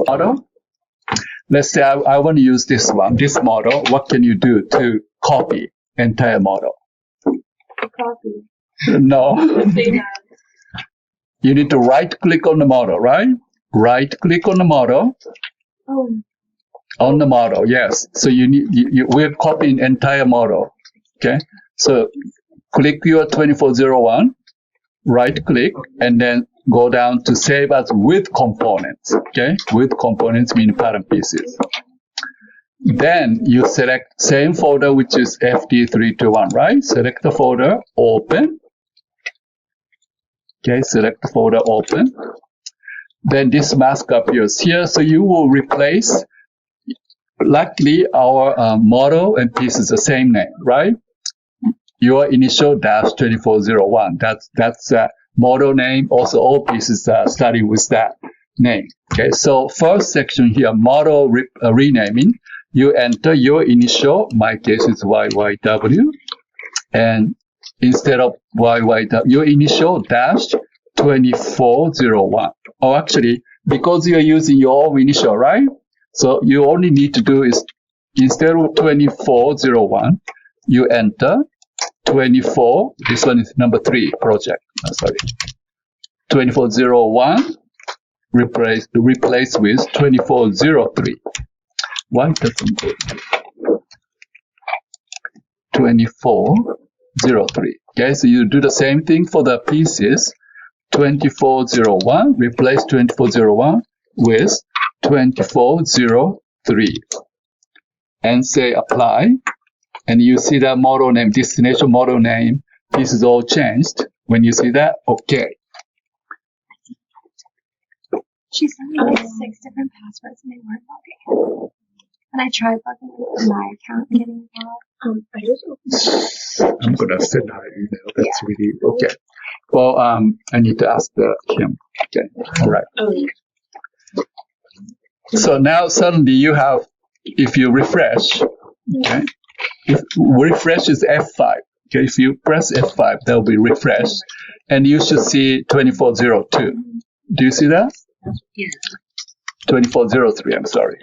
model. Let's say I want to use this one, this model. What can you do to copy entire model? Copy. No. You need to right-click on the model, right? Right-click on the model. Oh. On the model, yes. So we're copying entire model. Okay. So click your 2401, right-click, and then go down to save as with components. Okay. With components mean pattern pieces. Then you select same folder, which is FD321, right? Select the folder, open. Okay, select the folder, open. Then this mask appears here. So you will replace, luckily our model and piece is the same name, right? Your initial -2401. That's model name. Also, all pieces are starting with that name. Okay, so first section here, model renaming. You enter your initial, my case is YYW, and instead of YYW, your initial -2401. Oh, actually, because you're using your own initial, right? So you only need to do is, instead of 2401, you enter 24, this one is number 3 project, sorry. 2401, replace with 2403. Why doesn't it? 2403. Okay, so you do the same thing for the pieces. 2401, replace 2401 with 2403. And say apply. And you see that model name, destination model name, this is all changed. When you see that, okay. She sent me like 6 different passwords and they weren't logging. And I tried logging into my account and getting out. I just opened it. I'm gonna send her an email. That's really okay. Well, I need to ask him. Okay, all right. So now suddenly you have, if you refresh, okay, if refresh is F5. Okay, if you press F5, that will be refresh, and you should see 2402. Do you see that? Yeah. 2403. I'm sorry.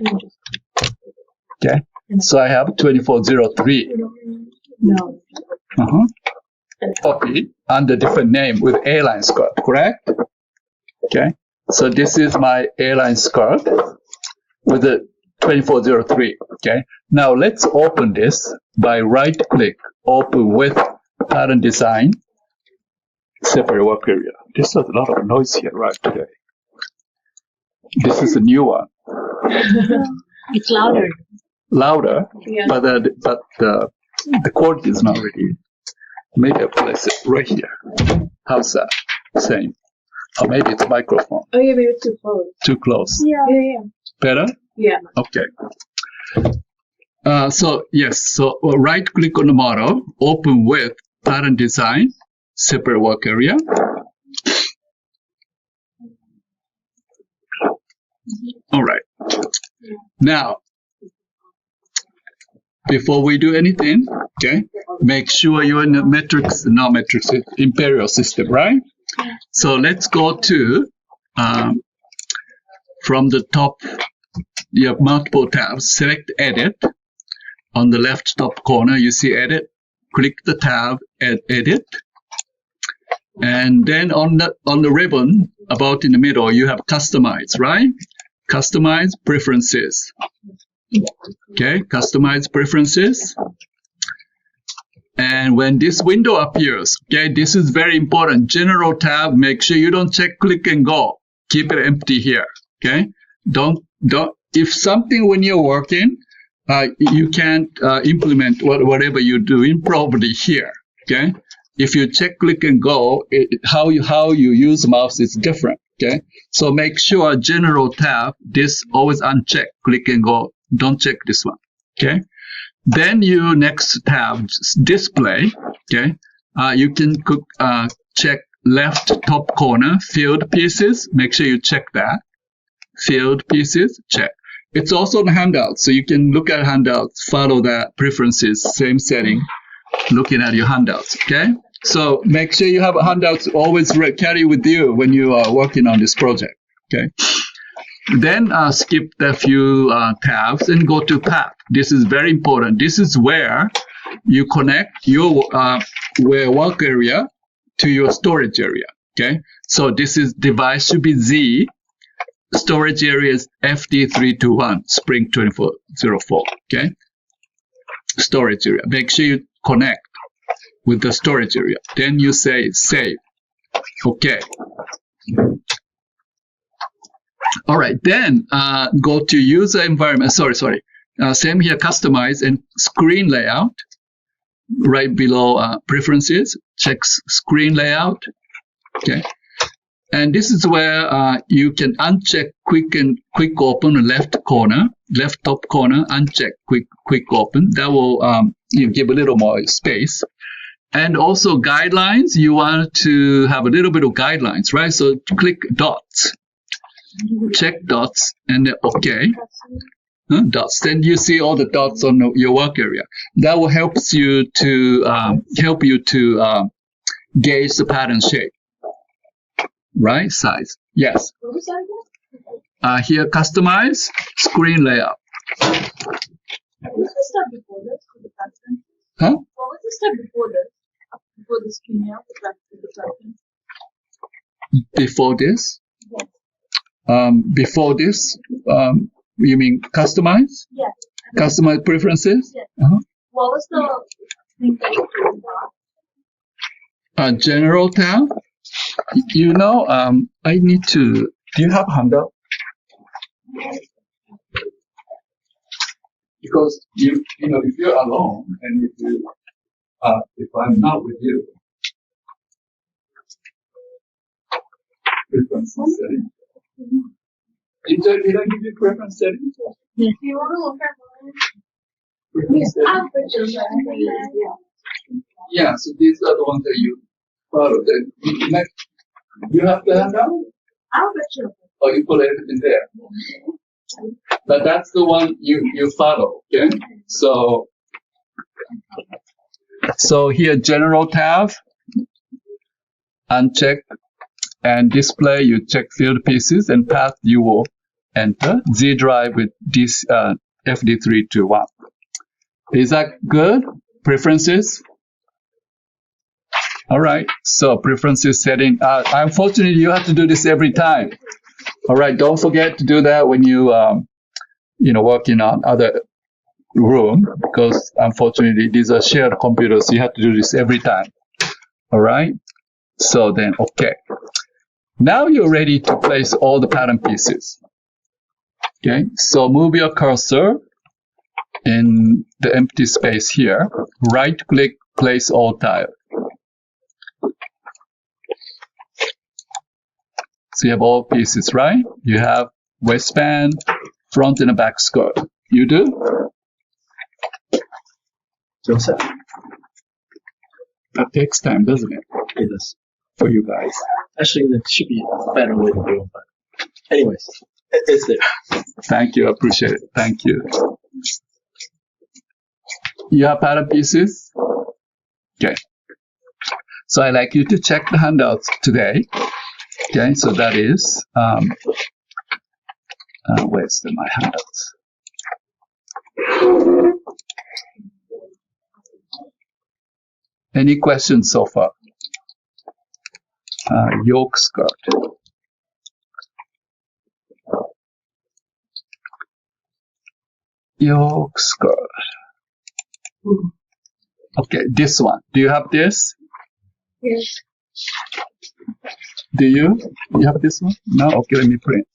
Okay, so I have 2403. No. Copy under different name with airline skirt, correct? Okay, so this is my airline skirt with the 2403. Okay, now let's open this by right click, open with pattern design, separate work area. There's a lot of noise here right today. This is a new one. It's louder. Louder, Yeah. but the quality is not really. Maybe I place it right here. How's that? Same. Or maybe it's microphone. Oh yeah, maybe it's too close. Too close. Yeah. Better? Yeah. Okay. So yes, so right click on the model, open with pattern design, separate work area. All right. Now, before we do anything, okay, make sure you're in the imperial system, right? So let's go to, from the top, you have multiple tabs. Select edit. On the left top corner, you see edit. Click the tab, edit. And then on the ribbon, about in the middle, you have customize, right? Customize preferences. Okay, customize preferences. And when this window appears, okay, this is very important. General tab, make sure you don't check click and go. Keep it empty here. Okay, don't. If something when you're working, you can't implement whatever you're doing probably here. Okay, if you check click and go, how you use mouse is different. Okay, so make sure general tab, this always uncheck, click and go. Don't check this one. Okay. Then you next tab display. Okay. You can check left top corner field pieces. Make sure you check that. Field pieces, check. It's also in handouts, so you can look at handouts, follow the preferences, same setting, looking at your handouts. Okay. So make sure you have handouts always carry with you when you are working on this project. Okay. Then skip the few tabs and go to path. This is very important. This is where you connect your work area to your storage area. Okay, so this is device should be Z. Storage area is FD321 Spring 2404. Okay, storage area. Make sure you connect with the storage area. Then you say save. Okay. All right. Then go to user environment. Sorry. Same here. Customize and screen layout. Right below preferences. Check screen layout. Okay. And this is where you can uncheck quick open left top corner. Uncheck quick open. That will give a little more space. And also guidelines. You want to have a little bit of guidelines, right? So click dots. Check dots and then OK. Dots. Then you see all the dots on your work area. That will help you to gauge the pattern shape. Right? Size. Yes. Here, customize, screen layout. What was the step before this? Huh? What was the step before this? Before the screen layout, the preference? Before this? Yes. Before this, you mean customize? Yes. Customize preferences? Yes. Uh-huh. What was the thing that you did? General tab. You know, I need to. Do you have handout? Because you know, if you're alone and if I'm not with you, preference setting. Did I give you preference setting? Yes. Do you want to look at mine? Preference setting? Yeah, so these are the ones that you follow. Then you have the handout? I'll bet you. Or you put everything there? But that's the one you follow, okay? So here, general tab, uncheck, and display, you check field pieces, and path you will enter. Z drive with this FD321. Is that good? Preferences? All right, so preferences setting. Unfortunately, you have to do this every time. All right, don't forget to do that when you, working on other room, because unfortunately, these are shared computers. So you have to do this every time. All right, so then, okay. Now you're ready to place all the pattern pieces. Okay, so move your cursor in the empty space here. Right-click, place all tile. So you have all pieces, right? You have waistband, front and a back skirt. You do? Joseph, That takes time, doesn't it? it is. For you guys. Actually, there should be a better way to do it, but anyways, it's there. Thank you. I appreciate it. Thank you. You have pattern pieces? Okay. So I'd like you to check the handouts today. Okay, so that is, where's my handouts? Any questions so far? Yoke skirt. Yoke skirt. Okay, this one. Do you have this? Yes. Do you? You have this one? No? Okay, let me print.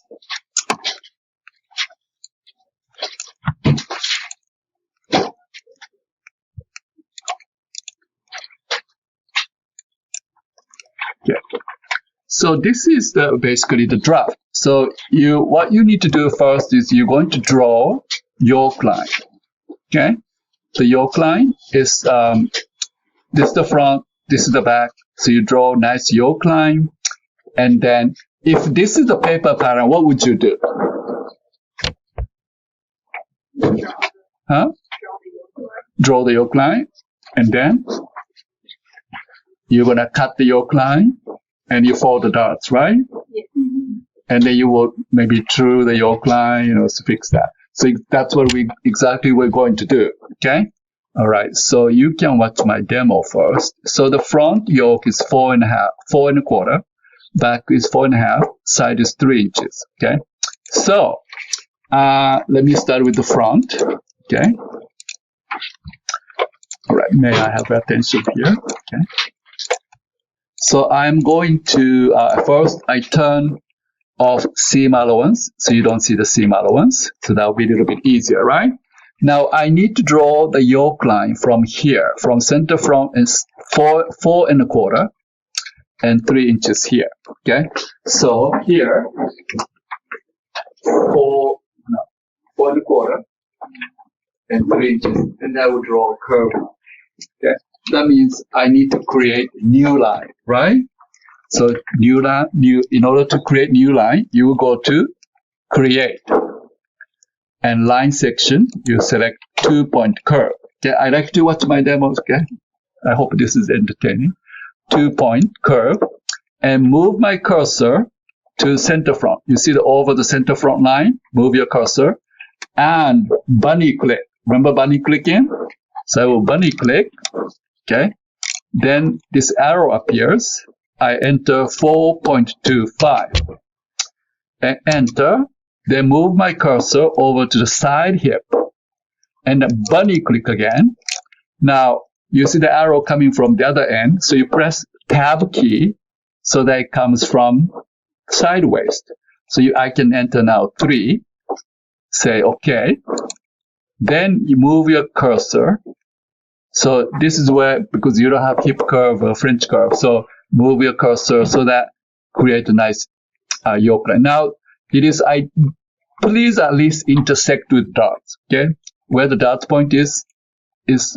Okay. So this is basically the draft. So what you need to do first is you're going to draw yoke line. Okay? The yoke line is this is the front, this is the back. So you draw a nice yoke line. And then if this is the paper pattern, what would you do? Huh? Draw the yoke line. And then you're going to cut the yoke line and you fold the dots, right? Yes. and then you will maybe through the yoke line, to fix that. So that's what we're going to do. Okay. All right. So you can watch my demo first. So the front yoke is 4.25. Back is 4.5. Side is 3 inches. Okay. So let me start with the front. Okay. All right. May I have attention here? Okay. So I'm going to first I turn off seam allowance, so you don't see the seam allowance. So that will be a little bit easier, right? Now I need to draw the yoke line from here, from center front is 4.25 and 3 inches here. Okay, so here 4.25 and 3 inches, and I will draw a curve. Okay, that means I need to create a new line, right? So in order to create new line, you will go to create and line section. You select 2-point curve. Okay, I like to watch my demos. Okay, I hope this is entertaining. 2-point curve, and move my cursor to center front. You see over the center front line. Move your cursor and bunny click. Remember bunny clicking? So I will bunny click. Okay, then this arrow appears. I enter 4.25 and enter, then move my cursor over to the side hip and bunny click again. Now you see the arrow coming from the other end, so you press tab key so that it comes from sideways. So I can enter now 3, say OK. Then you move your cursor. So this is where, because you don't have hip curve or French curve, so move your cursor so that create a nice yoke line. Now, please at least intersect with dots, okay? Where the dot point is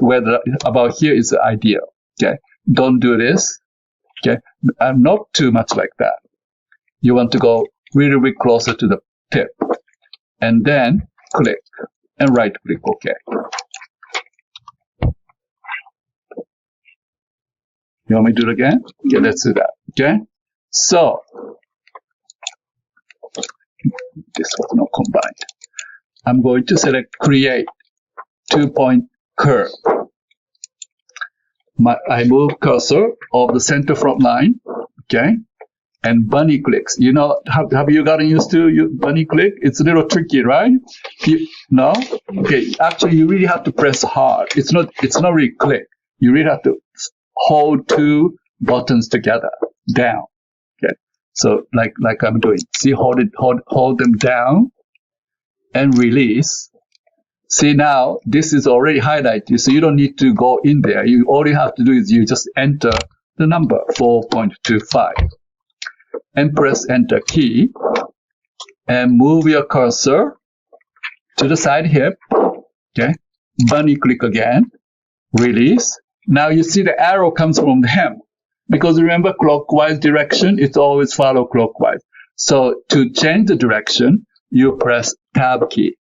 where about here is ideal, okay? Don't do this, okay? Not too much like that. You want to go really, really closer to the tip. And then click and right click, okay. You want me to do it again? Okay, let's do that. Okay? So, this was not combined. I'm going to select create 2-point curve. I move cursor of the center front line. Okay? And bunny clicks. Have you gotten used to bunny click? It's a little tricky, right? No? Okay. Actually, you really have to press hard. It's not really click. You really have to hold 2 buttons together, down. Okay, so like I'm doing. See, hold them down, and release. See now, this is already highlighted, so you don't need to go in there. All you have to do is you just enter the number 4.25, and press enter key, and move your cursor to the side hip. Okay, bunny click again, release. Now you see the arrow comes from the hem. Because remember, clockwise direction, it's always follow clockwise. So to change the direction, you press tab key.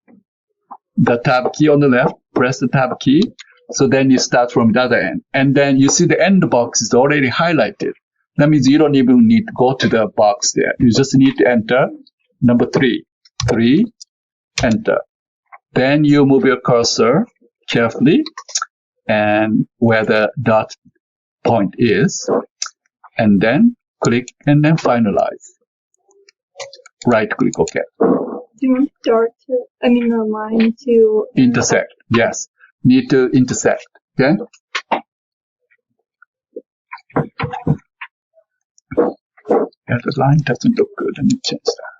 The tab key on the left, press the tab key. So then you start from the other end. And then you see the end box is already highlighted. That means you don't even need to go to the box there. You just need to enter number 3. 3, enter. Then you move your cursor carefully and where the dot point is, and then click and then finalize. Right click, OK. Do you want the line to intersect? Yes, need to intersect. Okay. Yeah, the line doesn't look good. Let me change that.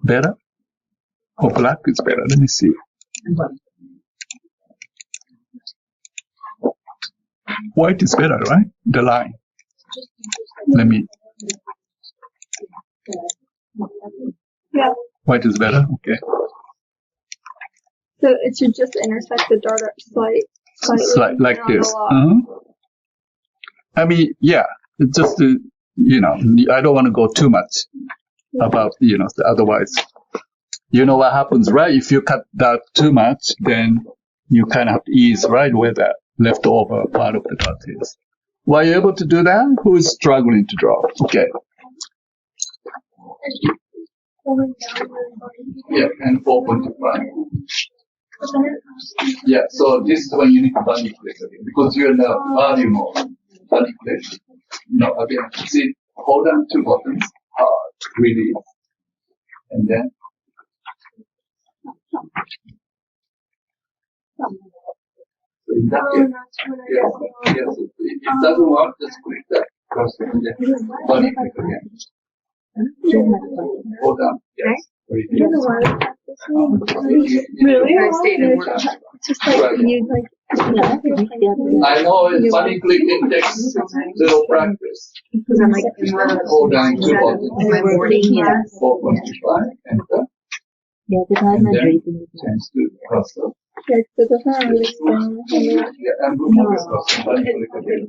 Better? Oh, black is better. Let me see. White is better, right? The line. Let me. Yeah. White is better? Okay. So it should just intersect the dart slightly. Like this. I mean, yeah. It's just, I don't want to go too much about, otherwise. You know what happens, right? If you cut that too much, then you kind of have to ease right where that leftover part of the dot is. Were you able to do that? Who is struggling to draw? Okay. Yeah, and 4.25. Yeah, so this is when you need to bunny click again because you're in the volume mode. Bunny click. No, again, see, hold on two buttons, release, and then. So in that case, yes, if it doesn't work, just click that cursor and then bunny click again. Hold on, yes. Really? It's just like you like. I know it's bunny clicking takes little practice. Because I'm like, Hold on two buttons. 4.25 and Yeah, the time then I'm reading. change to cursor. like, so that's not really Yeah, and remove this cursor. Bunny click again.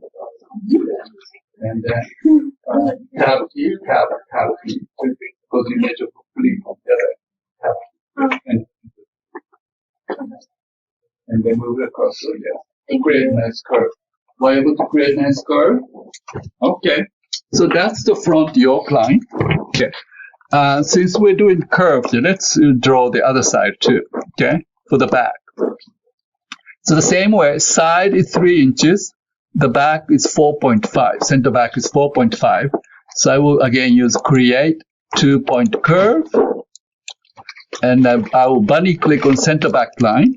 And then tab key, tab key. Because you need to complete the tab key. And then move the cursor, yeah. Create a nice curve. Were you able to create a nice curve? Okay. So that's the front yoke line. Okay. Since we're doing curves, let's draw the other side too. Okay. For the back. So the same way, side is 3 inches. The back is 4.5. Center back is 4.5. So I will again use create 2-point curve. And I will bunny click on center back line.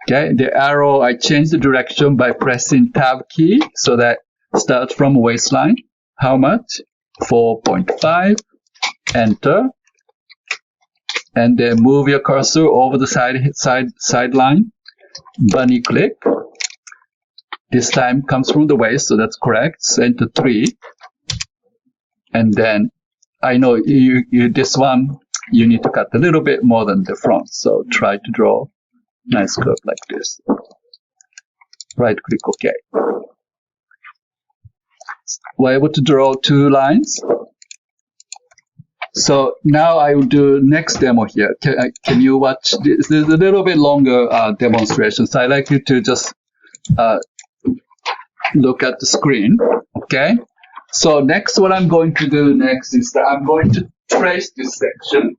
Okay, the arrow, I change the direction by pressing tab key so that starts from waistline. How much? 4.5. Enter. And then move your cursor over the sideline. Bunny click. This time comes from the waist, so that's correct. Center 3. And then I know this one, you need to cut a little bit more than the front. So try to draw nice curve like this. Right click OK. We're able to draw 2 lines. So now I will do next demo here. Can you watch? This is a little bit longer demonstration. So I'd like you to just look at the screen. Okay. So next, what I'm going to do next is that I'm going to trace this section.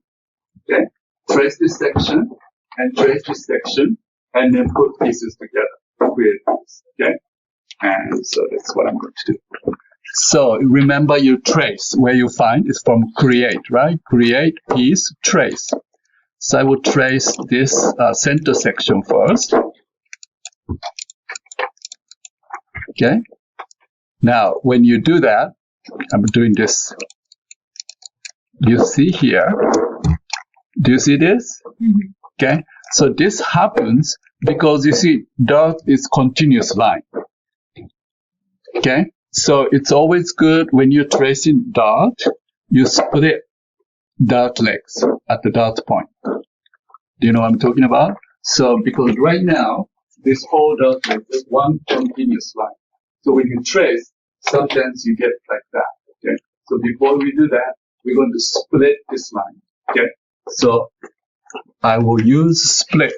Okay. Trace this section and trace this section and then put pieces together to create this. Okay. And so that's what I'm going to do. So remember, you trace. Where you find is from create, right? Create, piece, trace. So I will trace this center section first. Okay. Now, when you do that, I'm doing this. You see here. Do you see this? Mm-hmm. Okay. So this happens because you see dot is continuous line. Okay. So it's always good when you're tracing dot, you split dot legs at the dot point. Do you know what I'm talking about? So because right now, this whole dot leg is one continuous line. So when you trace, sometimes you get like that. Okay. So before we do that, we're going to split this line. Okay. So I will use split.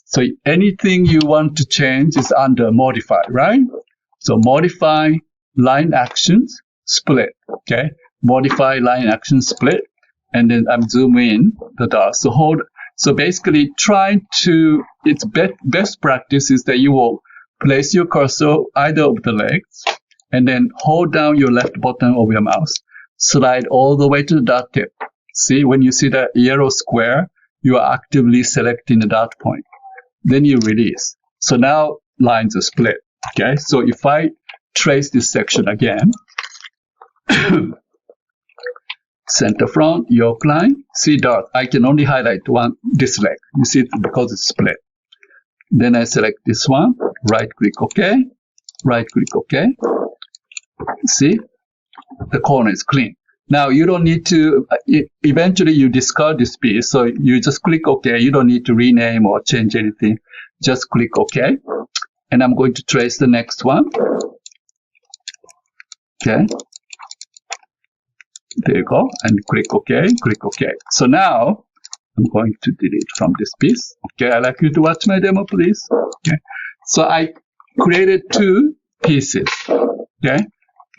So anything you want to change is under modify, right? So modify line actions, split, okay? Modify line action, split, and then I'm zooming in the dot. So basically it's best practice is that you will place your cursor either of the legs, and then hold down your left button of your mouse, slide all the way to the dot tip. See, when you see the yellow square, you are actively selecting the dot point. Then you release. So now lines are split. Okay, so if I trace this section again, center front, yoke line, see dot, I can only highlight this leg. You see, because it's split. Then I select this one, right click OK, right click OK. See, the corner is clean. Now you don't need to, eventually you discard this piece, so you just click OK. You don't need to rename or change anything. Just click OK. And I'm going to trace the next one. Okay. There you go. And click OK, click OK. So now, I'm going to delete from this piece. Okay, I'd like you to watch my demo, please. Okay, so I created two pieces. Okay,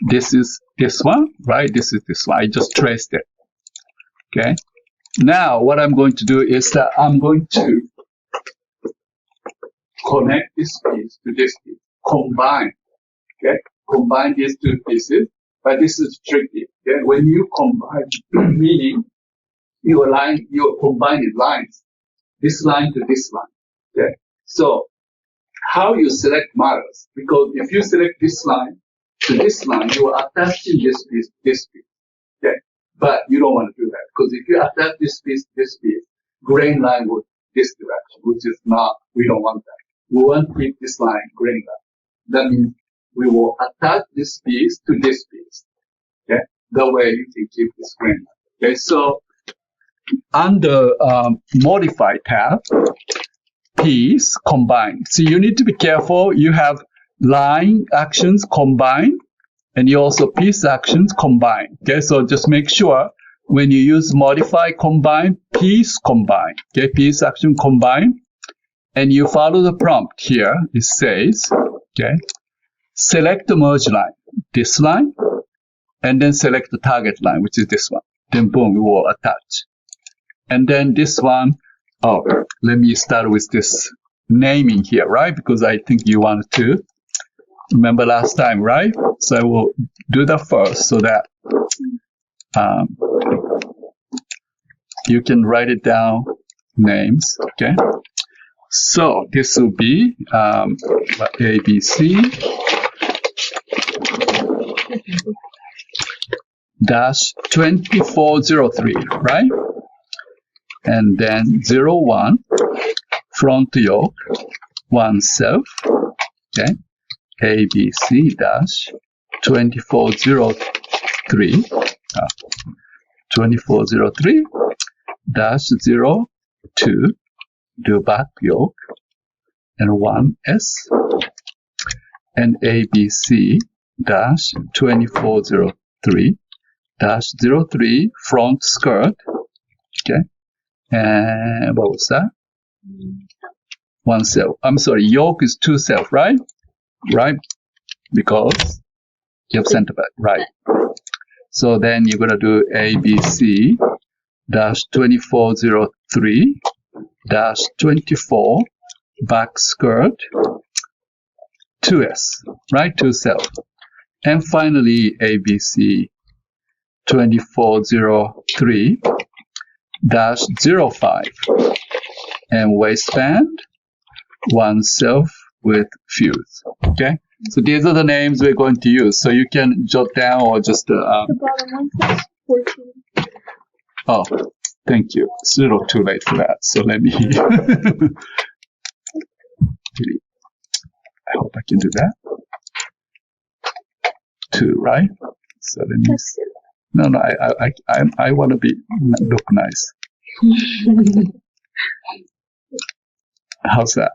this is this one, right? This is this one. I just traced it. Okay, now what I'm going to do is that I'm going to connect this piece to this piece. Combine. Okay, combine these two pieces. But this is tricky. Okay, when you combine, meaning you're combining lines. This line to this line. Okay, so how you select matters, because if you select this line to this line, you are attaching this piece to this piece. Okay, but you don't want to do that, because if you attach this piece to this piece, grain line would this direction, which is not. We don't want that. We want to keep this line grain line. That means we will attach this piece to this piece. Okay, that way you can keep this grain line. Okay, so under modify tab, piece combine. So you need to be careful. You have line actions combine, and you also piece actions combine. Okay, so just make sure when you use modify combine, piece combine. Okay, piece action combine, and you follow the prompt here. It says, okay, select the merge line, this line, and then select the target line, which is this one. Then boom, we will attach. And then this one, oh, let me start with this naming here, right? Because I think you wanted to remember last time, right? So I will do that first so that you can write it down, names, okay? So this will be ABC dash 2403, right? And then 01 front yoke 1 self, okay? ABC dash 2403 2403 dash 02 do back yoke and 1S, and ABC dash 2403 dash 03 front skirt, okay? And what was that? 1 self. I'm sorry, yoke is 2 self, right? Right? Because you have center back, right? So then you're gonna do ABC dash 2403 dash 24 back skirt 2S, right? 2 self. And finally ABC 2403 dash 05 and waistband 1 self with fuse. Okay, so these are the names we're going to use. So you can jot down or just The bottom one says 14. oh, thank you. It's a little too late for that. So let me delete. I hope I can do that. 2, right? So let me. No, I want to look nice. How's that?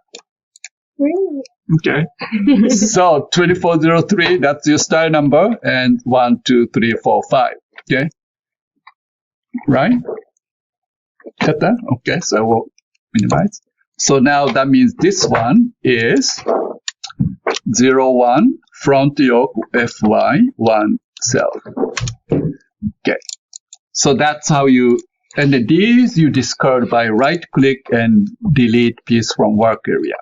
Really? Okay. So 2403, that's your style number, and 1, 2, 3, 4, 5. Okay. Right? Got that? Okay, so I will minimize. So now that means this one is 01 front yoke FY 1 self. Okay. So that's how you, and these you discard by right click and delete piece from work area.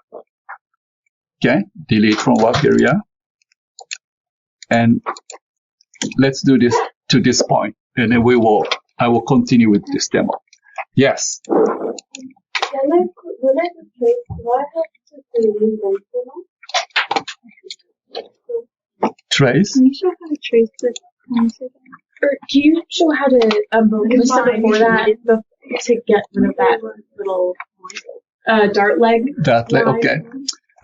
Okay, delete from work area. And let's do this to this point, and then I will continue with this demo. Yes. When I replace, do I have to delete them? Trace. Can you show how to trace this? Or do you show how to before that to get rid of that little dart leg? That leg. Okay.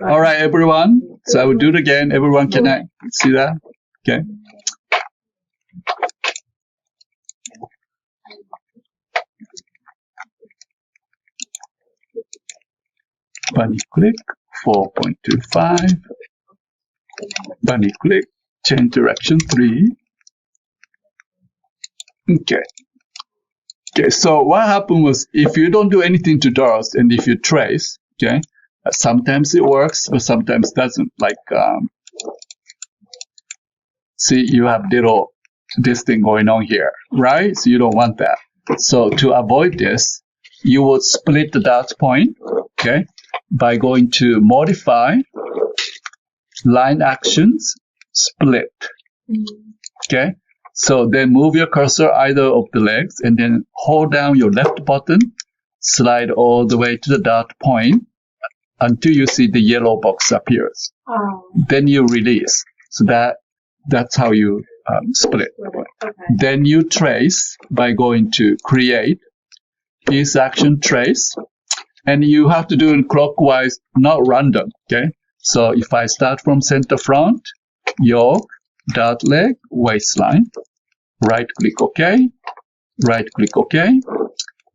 All right, everyone. So I will do it again. Everyone, can I see that? Okay. Bunny click 4.25. Bunny click, change direction 3. Okay. Okay, so what happened was if you don't do anything to doors and if you trace, okay, sometimes it works, but sometimes doesn't. Like, see, you have this thing going on here, right? So you don't want that. So to avoid this, you would split the dot point, okay, by going to modify, line actions, split, okay? So then move your cursor either of the legs and then hold down your left button, slide all the way to the dot point until you see the yellow box appears. Then you release. So that's how you split. Okay. Then you trace by going to create, piece action trace, and you have to do it clockwise, not random, okay? So if I start from center front, yoke, dot leg, waistline, right click OK, right click OK.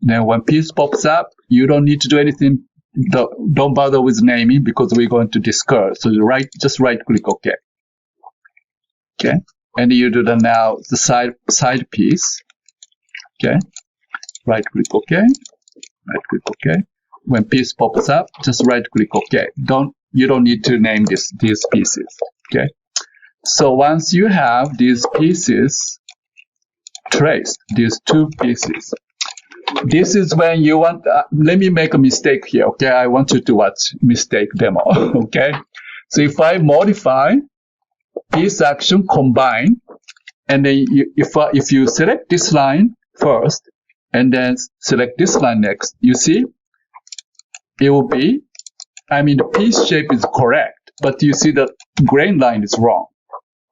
Then when piece pops up, you don't need to do anything. Don't bother with naming because we're going to discard. So just right click OK. Okay, and you do now the side piece. Okay, right click OK, right click OK. When piece pops up, just right click OK. You don't need to name these pieces. Okay. So once you have these pieces traced, these two pieces, this is when you want, let me make a mistake here, okay? I want you to watch mistake demo, okay? So if I modify piece action combine, and then if you select this line first, and then select this line next, you see, it will be, the piece shape is correct, but you see the grain line is wrong.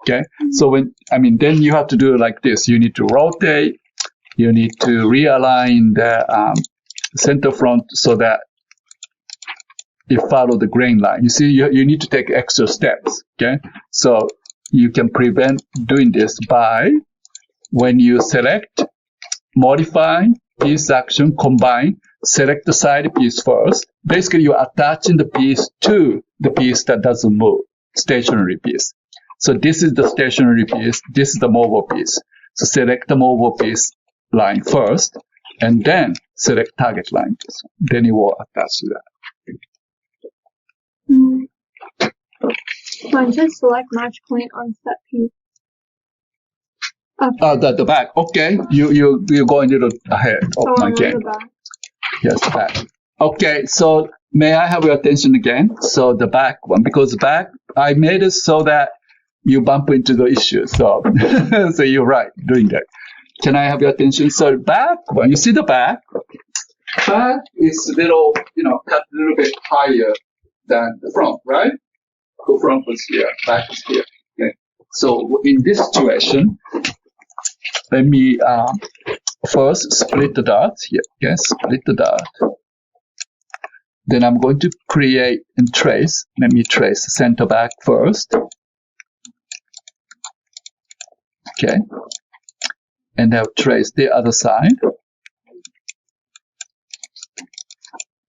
Okay, so then you have to do it like this. You need to rotate, you need to realign the center front so that it follows the grain line. You see, you need to take extra steps. Okay, so you can prevent doing this by when you select, modify, piece action, combine, select the side piece first. Basically, you're attaching the piece to the piece that doesn't move, stationary piece. So this is the stationary piece, this is the mobile piece. So select the mobile piece line first, and then select target line. Then it will attach to that. Mine says select match point on step piece. The back. Okay, you're going a little ahead of my game. Yes, back. Okay, so may I have your attention again? So the back one, because back, I made it so that you bump into the issue. So, so you're right doing that. Can I have your attention? So back, when you see the back is a little, cut a little bit higher than the front, right? The front was here, back is here. Okay. So in this situation, let me first split the dots here. Okay, split the dot. Then I'm going to create and trace. Let me trace the center back first. Okay, and I'll trace the other side.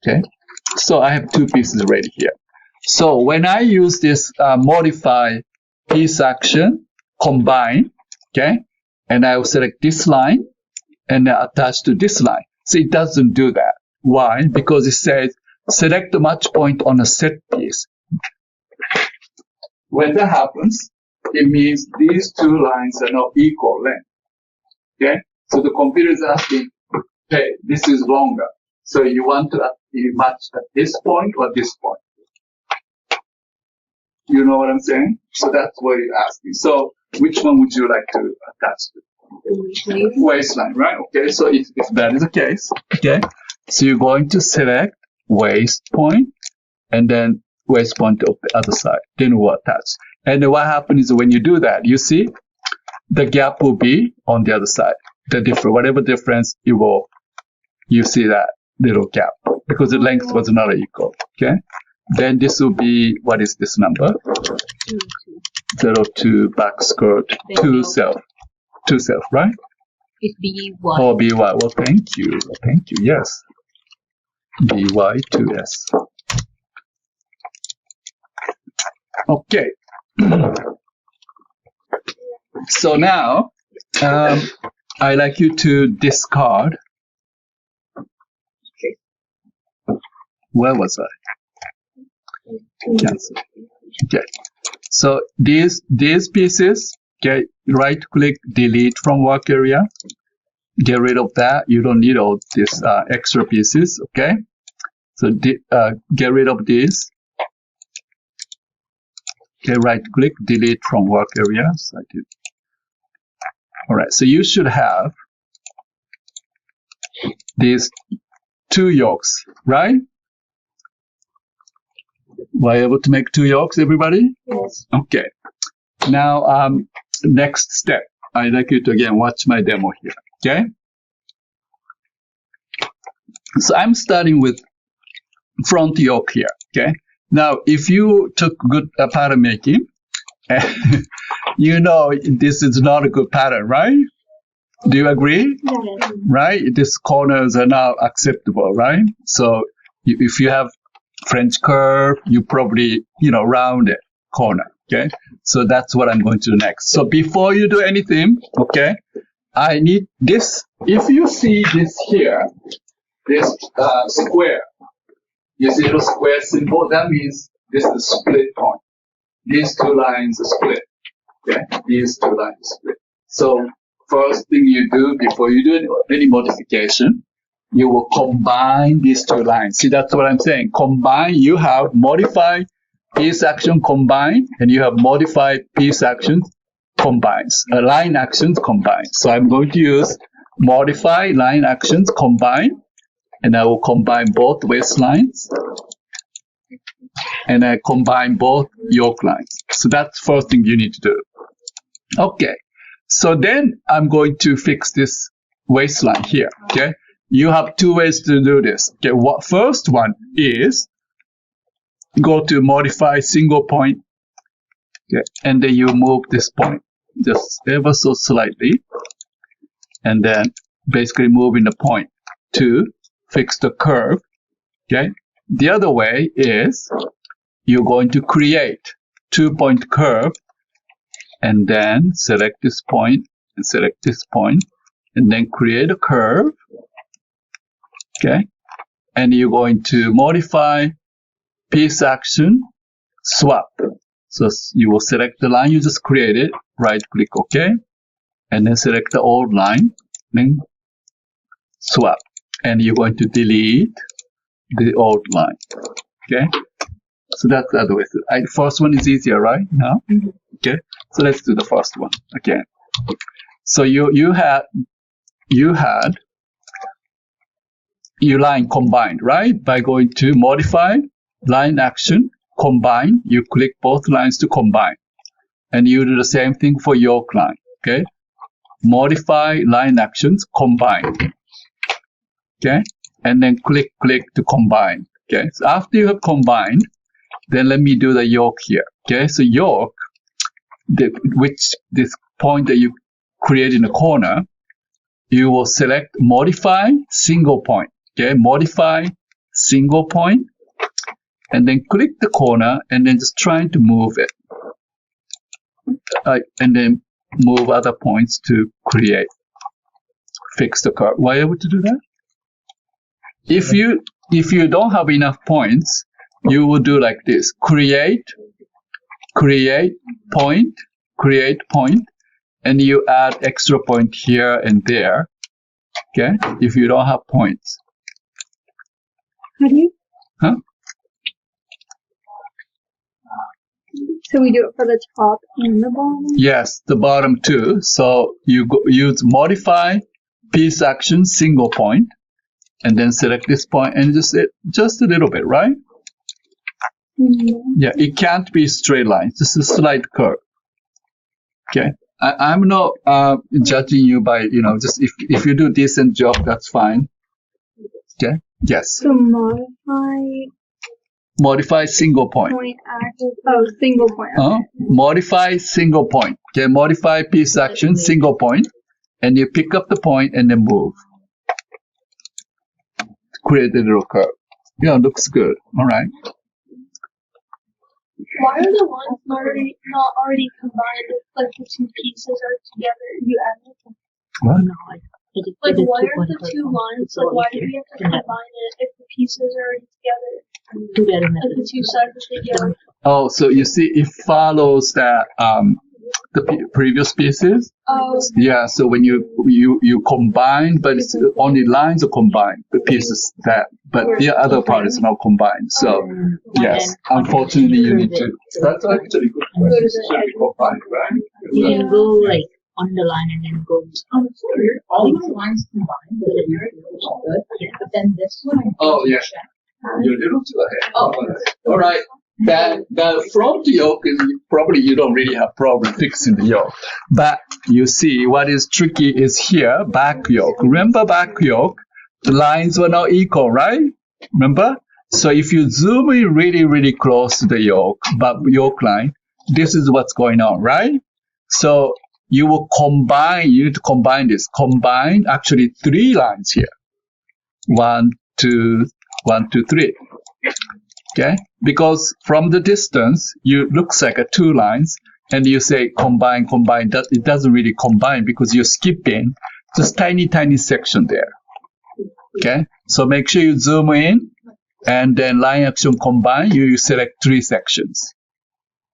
Okay, so I have two pieces ready here. So when I use this modify piece action, combine, okay, and I will select this line and attach to this line. So it doesn't do that. Why? Because it says select the match point on a set piece. When that happens, it means these two lines are not equal length. Okay? So the computer is asking, hey, this is longer. So you want to match at this point or this point? You know what I'm saying? So that's what you're asking. So which one would you like to attach to? Waistline, right? Okay, so if that is the case, okay, so you're going to select waist point and then waist point of the other side. Then we'll attach. And what happens is when you do that, you see the gap will be on the other side. Whatever difference you see that little gap because the length was not equal. Okay. Then this will be, what is this number? 02 back skirt, 2 self, right? It's BY. Oh, BY. Well, thank you. Thank you. Yes. BY 2S. Okay. So now, I'd like you to discard Where was I? Cancel. Okay. So these pieces, okay, right click, delete from work area. Get rid of that. You don't need all these extra pieces. Okay. So get rid of this. Okay, right click, delete from work area. So I did. All right. So you should have these 2 yolks, right? Were you able to make 2 yolks, everybody? Yes. Okay. Now, next step. I'd like you to again watch my demo here. Okay. So I'm starting with front yoke here. Okay. Now, if you took good pattern making, you know this is not a good pattern, right? Do you agree? Yes. Right? These corners are now acceptable, right? So if you have French curve, you probably, round it corner. Okay. So that's what I'm going to do next. So before you do anything, okay, I need this. If you see this here, this square, you see the square symbol, that means this is the split point. These 2 lines are split. Okay. These 2 lines are split. So first thing you do before you do any modification, you will combine these 2 lines. See, that's what I'm saying. Combine, you have modify piece action combine, and you have modify piece actions combines. Line actions combine. So I'm going to use modify line actions combine, and I will combine both waist lines, and I combine both yoke lines. So that's the first thing you need to do. Okay. So then I'm going to fix this waistline here. Okay. You have 2 ways to do this. Okay. First one is go to modify single point. Okay. And then you move this point just ever so slightly. And then basically moving the point to fix the curve. Okay. The other way is you're going to create 2-point curve and then select this point and select this point and then create a curve. Okay. And you're going to modify piece action swap. So you will select the line you just created, right click OK, and then select the old line, then swap. And you're going to delete the old line. Okay. So that's the other way. The first one is easier, right? No? Okay. So let's do the first one again. So you had your line combined, right? By going to modify line action combine, you click both lines to combine, and you do the same thing for yoke line. Okay. Modify line actions combine. Okay. And then click to combine. Okay. So after you have combined, then let me do the yoke here. Okay. So yoke, this point that you create in the corner, you will select modify single point. Okay. Modify single point, and then click the corner and then just trying to move it. And then move other points to fix the curve. Were you able to do that? If you don't have enough points, you will do like this. Create point, and you add extra point here and there. Okay? If you don't have points. How do you? Huh? So we do it for the top and the bottom? Yes, the bottom too. So you use modify piece action single point, and then select this point and just a little bit, right? Mm-hmm. Yeah, it can't be straight line, just a slight curve. Okay, I'm not judging you by just if you do decent job, that's fine. Okay, yes. So Modify single point. Single point. Okay. Modify single point. Okay, modify piece action single point, and you pick up the point and then move. Create a little curve. Yeah, looks good. All right. Why are the ones not already combined if like the 2 pieces are together? You added them. What? No, I did Like, did why 2 are point the curve 2 one. lines? So Like, why if do we have to you're- combine it if pieces are already together. Together. Like the two sides together. Oh, so you see, it follows that the previous pieces. Oh. Yeah. So when you combine, but it's only lines are combined. The pieces but the other part is not combined. So yes, unfortunately, you need to. That's actually good. Combined, right? You can go like on the line and then go. All the lines combined, but then this one. Oh yeah. You're a little too ahead. All right. The front yoke is probably you don't really have problem fixing the yoke. But you see what is tricky is here, back yoke. Remember back yoke? The lines were not equal, right? Remember? So if you zoom in really, really close to the yoke line, this is what's going on, right? So you need to combine this. Combine actually 3 lines here. 1, 2, 3. Okay? Because from the distance, it looks like 2 lines, and you say combine. It doesn't really combine because you're skipping just tiny section there. Okay? So make sure you zoom in, and then line action combine, you select 3 sections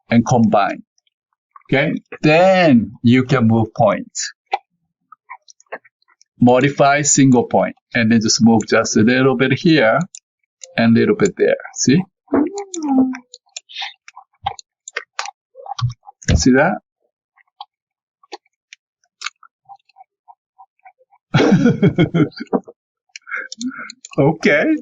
and combine. Okay? Then you can move points. Modify single point, and then just move just a little bit here and a little bit there. See? See that? Okay.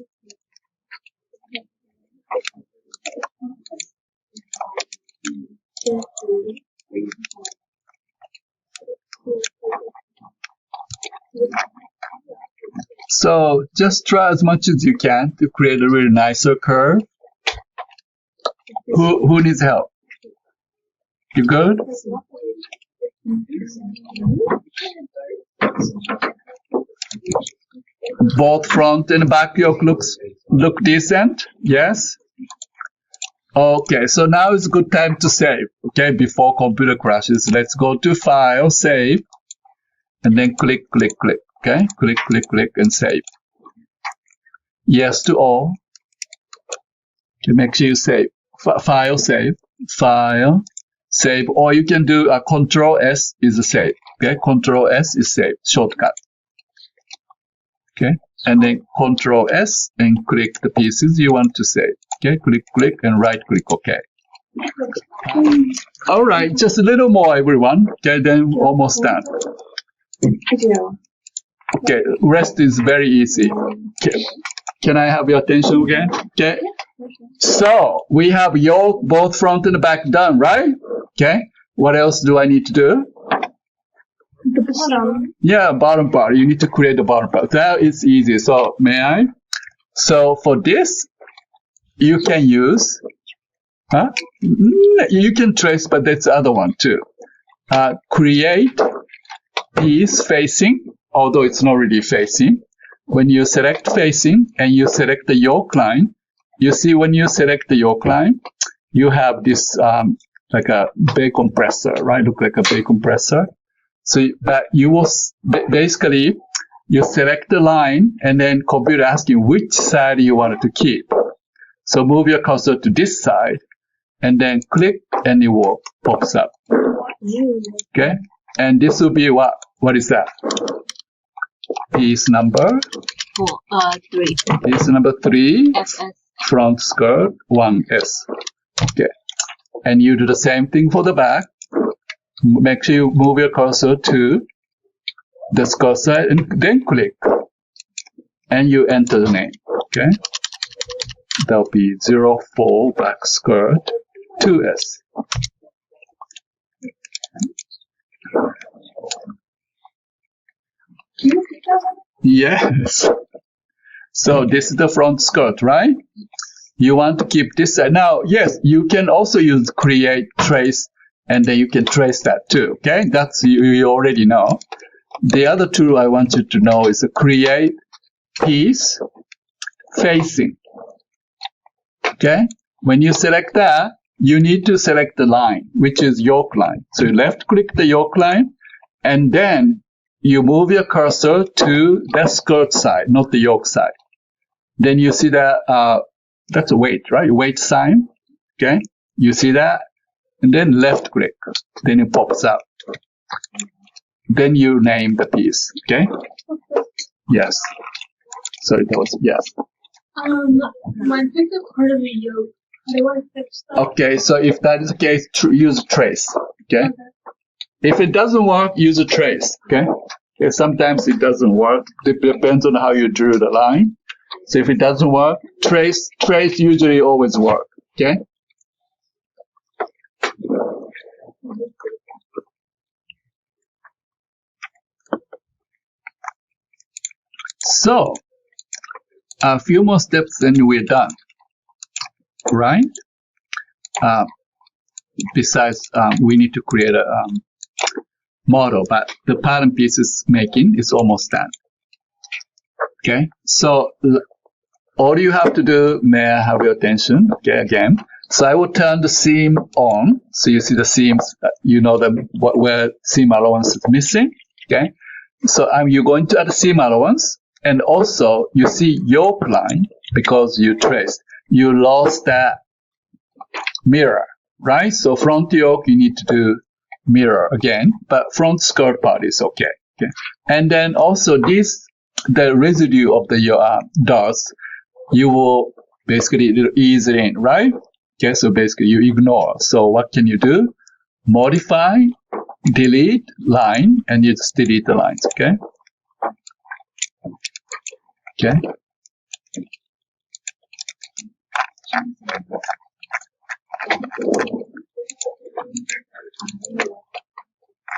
So just try as much as you can to create a really nicer curve. Who needs help? You good? Both front and back yoke look decent? Yes? Okay, so now is a good time to save. Okay, before computer crashes. Let's go to File, Save, and then click. Okay, click, and save. Yes to all. Okay, make sure you save. File, save. File, save. Or you can do Control S is a save. Okay, Control S is save. Shortcut. Okay, and then Control S and click the pieces you want to save. Okay, click, and right click. Okay. All right, just a little more, everyone. Okay, then almost done. Okay, rest is very easy. Okay. Can I have your attention again? Okay. So we have yoke, both front and back done, right? Okay. What else do I need to do? The bottom. Yeah, bottom part. You need to create the bottom part. That is easy. So may I? So for this, you can use, you can trace, but that's the other one too. Create piece facing, although it's not really facing. When you select facing and you select the yoke line, you see when you select the yoke line, you have this like a bay compressor, right? Look like a bay compressor. So that you will basically you select the line and then computer asks you which side you wanted to keep. So move your cursor to this side and then click and it will pops up. Okay, and this will be what? What is that? Piece number 3. Piece number 3. SS. Front skirt 1S. Okay, and you do the same thing for the back. Make sure you move your cursor to the skirt side and then click, and you enter the name. Okay, that'll be 04 back skirt 2S. Yes. So this is the front skirt, right? You want to keep this side. Now, yes, you can also use create, trace, and then you can trace that too. Okay, that's you already know. The other tool I want you to know is create piece facing. Okay, when you select that, you need to select the line, which is yoke line. So you left click the yoke line, and then you move your cursor to the skirt side, not the yoke side. Then you see that that's a weight, right? Weight sign. Okay. You see that, and then left click. Then it pops up. Then you name the piece. Okay. Yes. So it was yes. My picked up part of the yoke. I want to fix that. Okay. So if that is the case, use a trace. Okay. If it doesn't work, use a trace. Okay. Sometimes it doesn't work. It depends on how you drew the line. So if it doesn't work, trace usually always work. Okay. So a few more steps and we're done. Right? Besides, we need to create a model, but the pattern pieces making is almost done. Okay, so all you have to do, may I have your attention? Okay, again. So I will turn the seam on. So you see the seams, you know where seam allowance is missing. Okay, so you're going to add seam allowance, and also you see yoke line because you traced. You lost that mirror, right? So front yoke you need to do mirror again, but front skirt part is okay. Okay, and then also the residue of the dots, you will basically ease it in, right? Okay, so basically you ignore. So what can you do? Modify, delete line, and you just delete the lines, okay? Okay.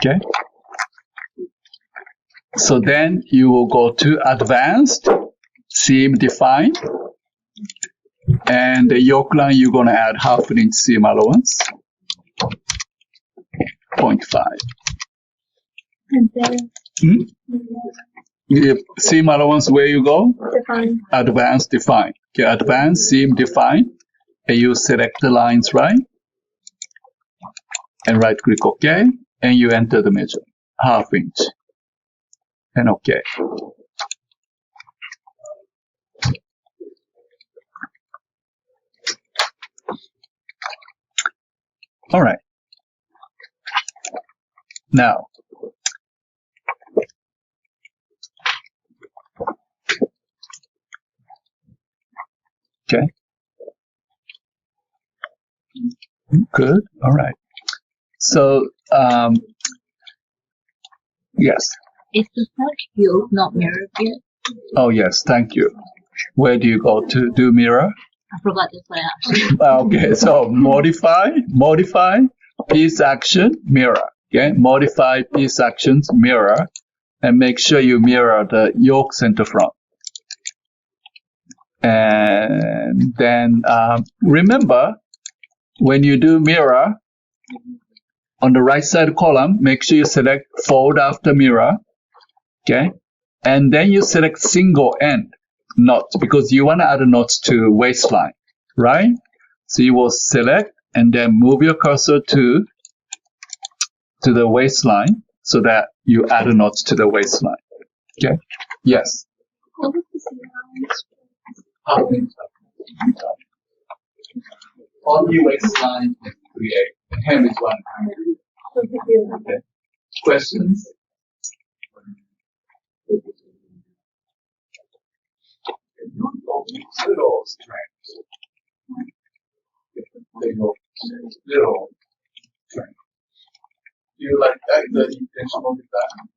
Okay. So then you will go to advanced, seam define, and the yoke line you're going to add 1/2 inch seam allowance, 0.5. And then Seam allowance, where you go? define. Advanced define. Okay, advanced seam define, and you select the lines, right? And right click OK, and you enter the measure, 1/2 inch, and OK. All right. Now, okay. Good. All right. So, yes. Is the front yoke not mirrored yet? Oh, yes. Thank you. Where do you go to do mirror? I forgot this one actually. Okay. So modify, piece action, mirror. Okay. Modify piece actions, mirror, and make sure you mirror the yoke center front. And then remember, when you do mirror, on the right side column, make sure you select fold after mirror, okay? And then you select single end knot because you want to add a knot to waistline, right? So you will select and then move your cursor to the waistline so that you add a knot to the waistline, okay? Yes. On the waistline, create. Hem is one. Okay. Questions? Little strength. Little strength. Do you like that? The intentional design?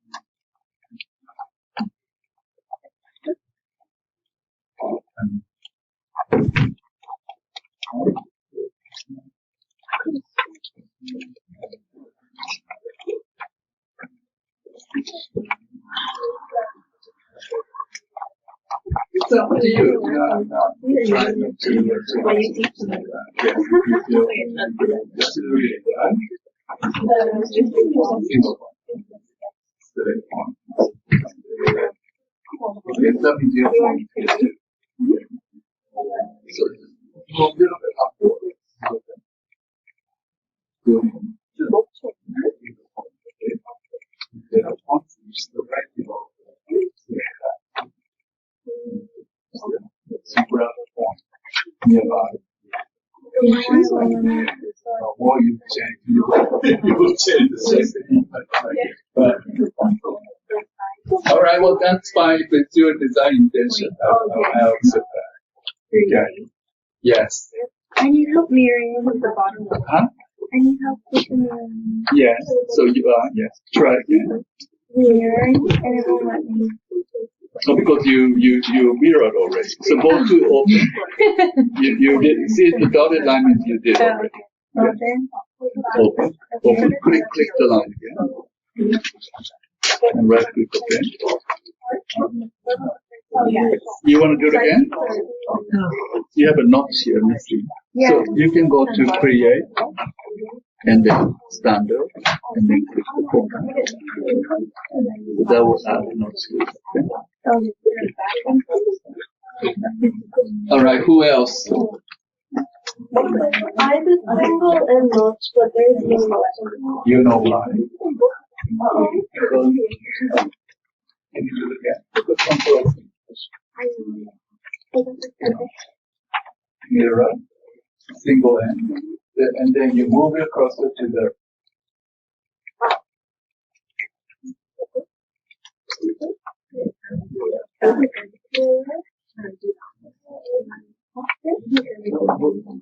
It's up to you. nearby. Or you change, you will change the setting. All right, well, that's fine if it's your design intention. I'll accept that. Okay. Yes. I need help mirroring with the bottom one. Huh? I need help with the mirroring. Yes. So you are, yes. Try again. Mirroring, and it won't let me. So because you mirrored already. So go to open. You did see the dotted line means you did already. Open. Open. Click the line again. And right click OK. You want to do it again? You have a notch here missing. So you can go to create and then standard and then click the corner. So that will add a notch here. Okay? All right, who else? I have a single and notch, but there's no notch. You know why? Can you do it again? Look at control. Mirror, single end, and then you move your cursor to the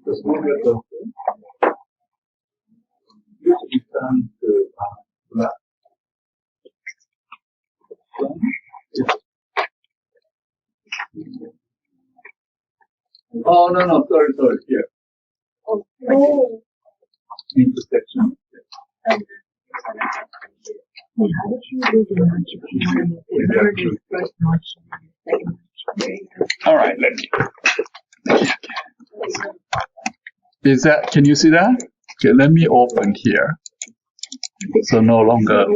just move your cursor. You turn to black. Oh, no, sorry, here. Oh. Intersection. Wait, how did you do the notch if you want to make it better than the first notch and the second notch? All right, let me. Is that, can you see that? Okay, let me open here. So no longer.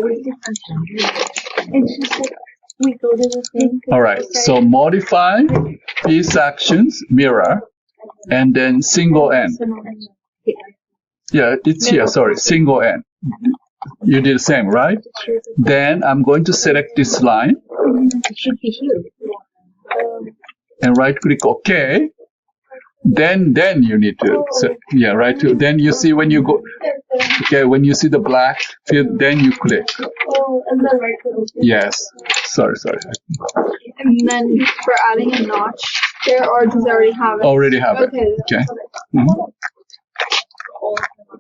It's just like we go to the thing. All right, so modify these actions, mirror, and then single end. Yeah, it's here, sorry, single end. You did the same, right? Then I'm going to select this line. It should be here. And right click OK. Then you need to, right. Then you see when you go, okay, when you see the black field, then you click. Oh, and then right click. Yes. Sorry. And then for adding a notch there, or does it already have it? Already have it. Okay. Mhm.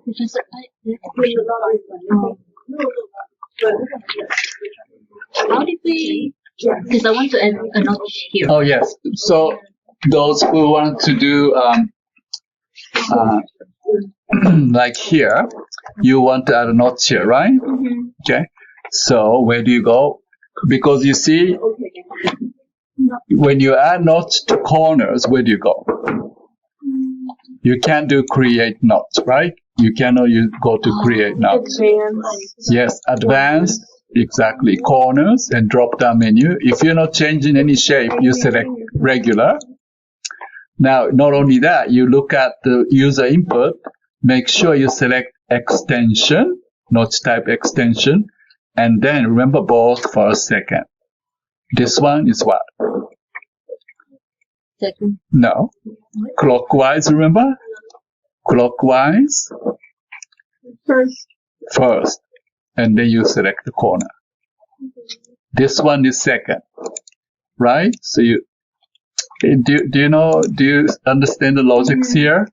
Because how did we? Because I want to add a notch here. Oh yes. So those who want to do like here, you want to add a notch here, right? Mm-hmm. Okay. So where do you go? Because you see, when you add notch to corners, where do you go? You can't do create notch, right? You cannot go to create notch. Advanced. Yes, advanced, exactly. Corners and drop down menu. If you're not changing any shape, you select regular. Now, not only that, you look at the user input, make sure you select extension, notch type extension, and then remember both for a second. This one is what? Second. No. Clockwise, remember? Clockwise. First. And then you select the corner. This one is second. Right? So you, do you understand the logics here?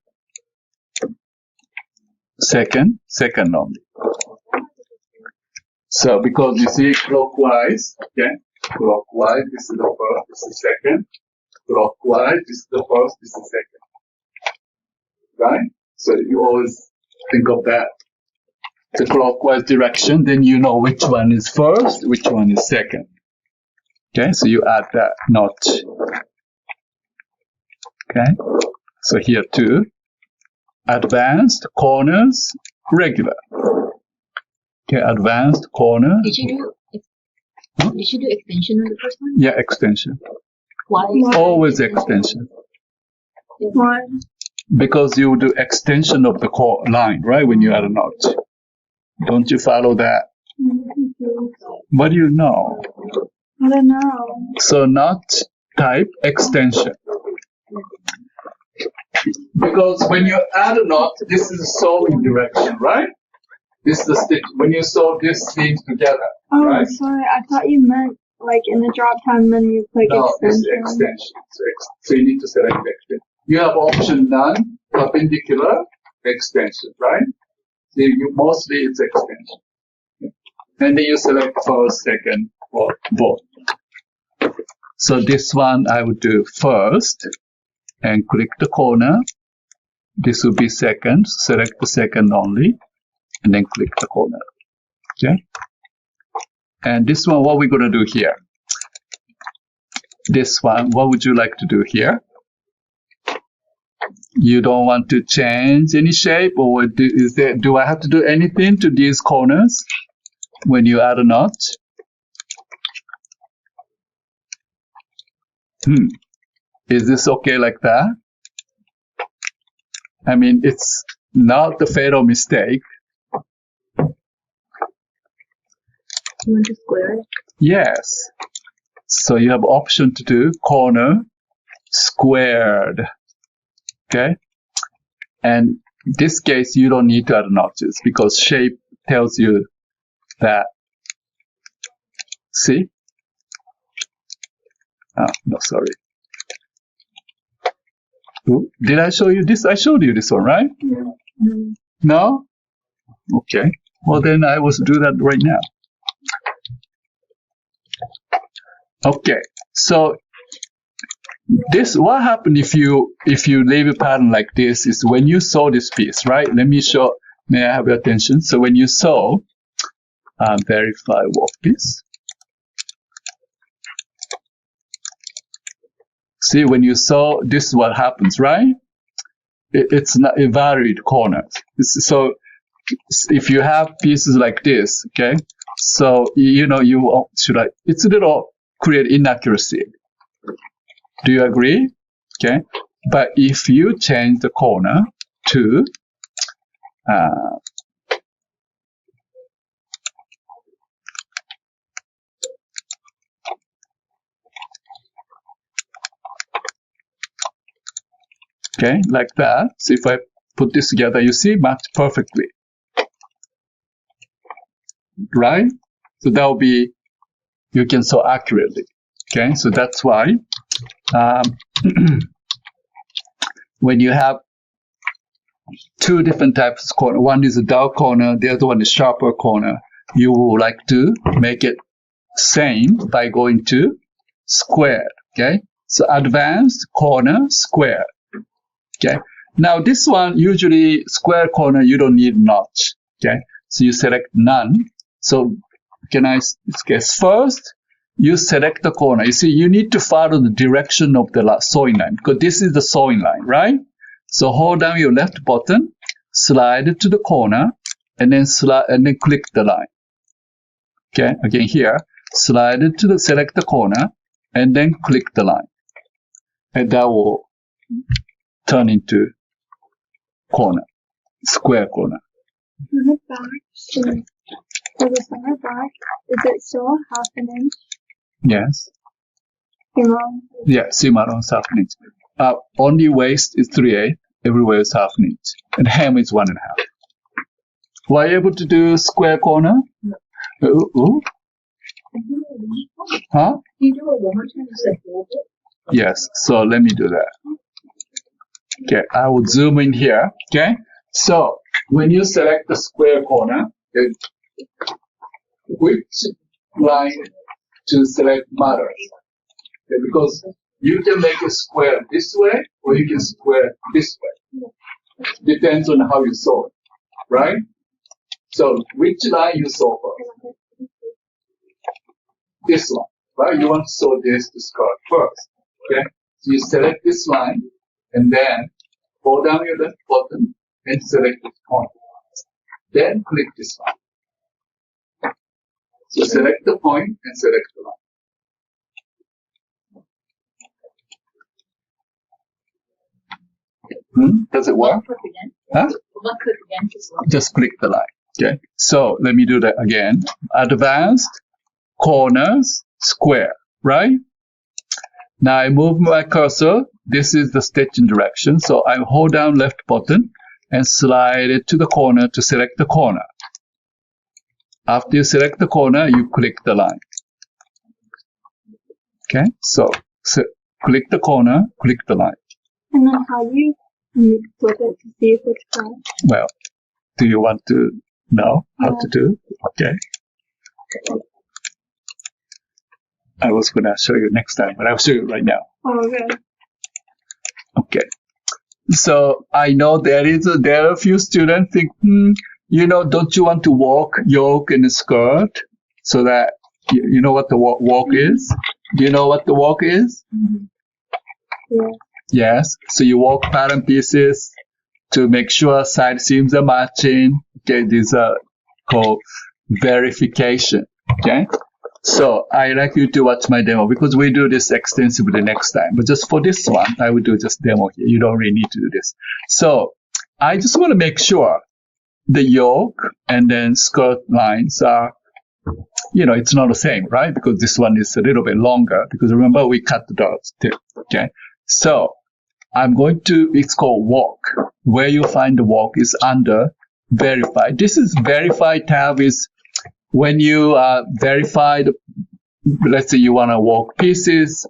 Second only. So because you see clockwise, okay? Clockwise, this is the first, this is the second. Clockwise, this is the first, this is the second. Right? So you always think of that. The clockwise direction, then you know which one is first, which one is second. Okay, so you add that notch. Okay, so here too. Advanced, corners, regular. Okay, advanced, corner. Did you do extension on the first one? Yeah, extension. Why? Always extension. Why? Because you do extension of the line, right, when you add a notch. Don't you follow that? What do you know? I don't know. So notch type extension. Because when you add a knot, this is the sewing direction, right? This is the stitch. When you sew this thing together, Oh, right? sorry. I thought you meant like in the drop down menu, click No, this is extension. extension. So you need to select extension. You have option none, perpendicular, extension, right? So mostly it's extension. And then you select first, second, or both. So this one I would do first and click the corner. This will be second. Select the second only and then click the corner. Okay. And this one, what we're going to do here? This one, what would you like to do here? You don't want to change any shape, or do I have to do anything to these corners when you add a knot? Is this okay like that? I mean, it's not the fatal mistake. You want to square it? Yes. So you have option to do corner squared. Okay. And in this case, you don't need to add notches because shape tells you that. See? Oh, no, sorry. Ooh, did I show you this? I showed you this one, right? No. No? Okay. Well, then I will do that right now. Okay. So this, what happened if you leave a pattern like this is when you sew this piece, right? Let me show. May I have your attention? So when you sew, verify workpiece. See, when you sew, this is what happens, right? It's not a varied corners. So if you have pieces like this, okay, so you should it's a little create inaccuracy. Do you agree? Okay, but if you change the corner to okay, like that. So if I put this together, you see, match perfectly. Right? So that will be, you can sew accurately. Okay, so that's why when you have two different types of corner, one is a dull corner, the other one is sharper corner, you would like to make it same by going to square. Okay, so advanced corner square. Okay. Now this one, usually square corner, you don't need notch. Okay. So you select none. So guess first, you select the corner. You see, you need to follow the direction of the sewing line because this is the sewing line, right? So hold down your left button, slide it to the corner, and then click the line. Okay. Again here, slide it to select the corner, and then click the line, and that will turn into corner, square corner. On the back, for the center back, is it still half an inch? Yes. Wrong. Yeah, seam allowance half an inch. Only waist is 3/8, everywhere is half an inch, and hem is 1.5. Were you able to do square corner? No. Huh? Can you do it one more time just like hold it? Yes. So let me do that. Okay, I will zoom in here. Okay, so when you select the square corner, which line to select matters. Okay, because you can make a square this way, or you can square this way. Depends on how you sew it, right? So which line you sew first? This one, right? You want to sew this to skirt first. Okay, so you select this line, and then hold down your left button and select this point. Then click this line. So select the point and select the line. Does it work? Click again. Huh? One click again. Just click the line. Okay. So let me do that again. Advanced corners square, right? Now I move my cursor. This is the stitching direction. So I hold down left button and slide it to the corner to select the corner. After you select the corner, you click the line. Okay, so click the corner, click the line. And then how do you flip it to see if it's correct? Well, do you want to know how to do? Okay. I was going to show you next time, but I'll show you right now. Oh, okay. Okay. So I know there are a few students think, don't you want to walk yoke in a skirt so that you know what the walk is? Do you know what the walk is? Yeah. Yes. So you walk pattern pieces to make sure side seams are matching. Okay. These are called verification. Okay. So I like you to watch my demo because we do this extensively next time. But just for this one, I will do just demo here. You don't really need to do this. So I just want to make sure the yoke and then skirt lines are, it's not the same, right? Because this one is a little bit longer because remember we cut the dots too. Okay. So I'm going to, it's called walk. Where you find the walk is under verify. This is verify tab is when you verify let's say you want to walk pieces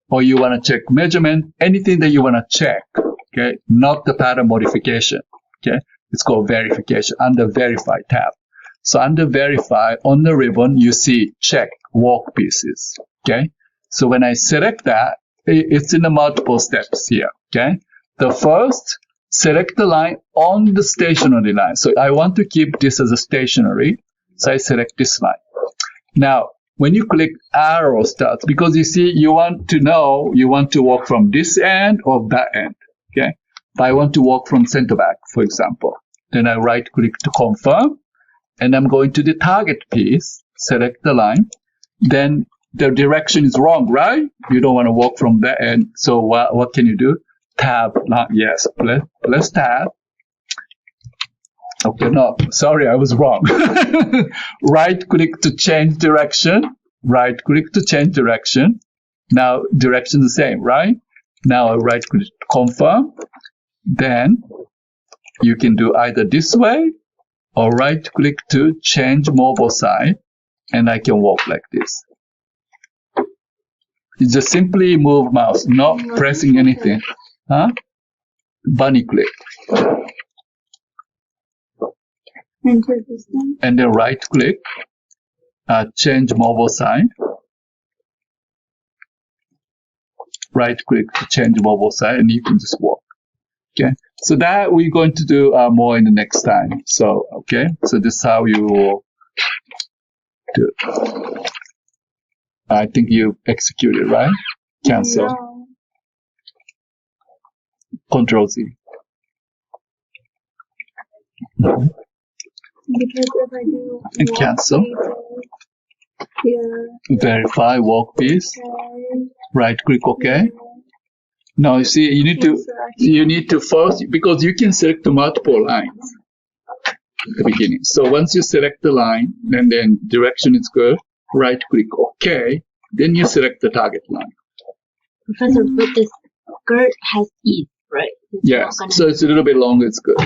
or you want to check measurement, anything that you want to check, okay, not the pattern modification, okay, it's called verification under verify tab. So under verify on the ribbon, you see check walk pieces, okay. So when I select that, it's in the multiple steps here, okay. The first, select the line on the stationary line. So I want to keep this as a stationary. So I select this line. Now, when you click arrow starts, because you see, you want to walk from this end or that end, okay? But I want to walk from center back, for example. Then I right click to confirm, and I'm going to the target piece, select the line. Then the direction is wrong, right? You don't want to walk from that end. So what can you do? Tab, yes, press tab. Okay, no, sorry, I was wrong. Right click to change direction. Right click to change direction. Now direction is the same, right? Now I right click to confirm. Then you can do either this way or right click to change mobile side, and I can walk like this. You just simply move mouse, not pressing anything. Huh? Bunny click. Enter this one. And then right click, change mobile side. Right click to change mobile side, and you can just walk. Okay. So that we're going to do more in the next time. So, okay. So this is how you will do it. I think you executed, right? Cancel. No. Control Z. Because if I do And walk cancel. pieces here, Verify walk piece. okay, Right click OK. Now you see you need to first, because you can select the multiple lines at the beginning. So once you select the line and then direction is good, right click OK, then you select the target line. Professor, but the skirt has ease, right? It's Yes. not gonna- So it's a little bit longer, it's good.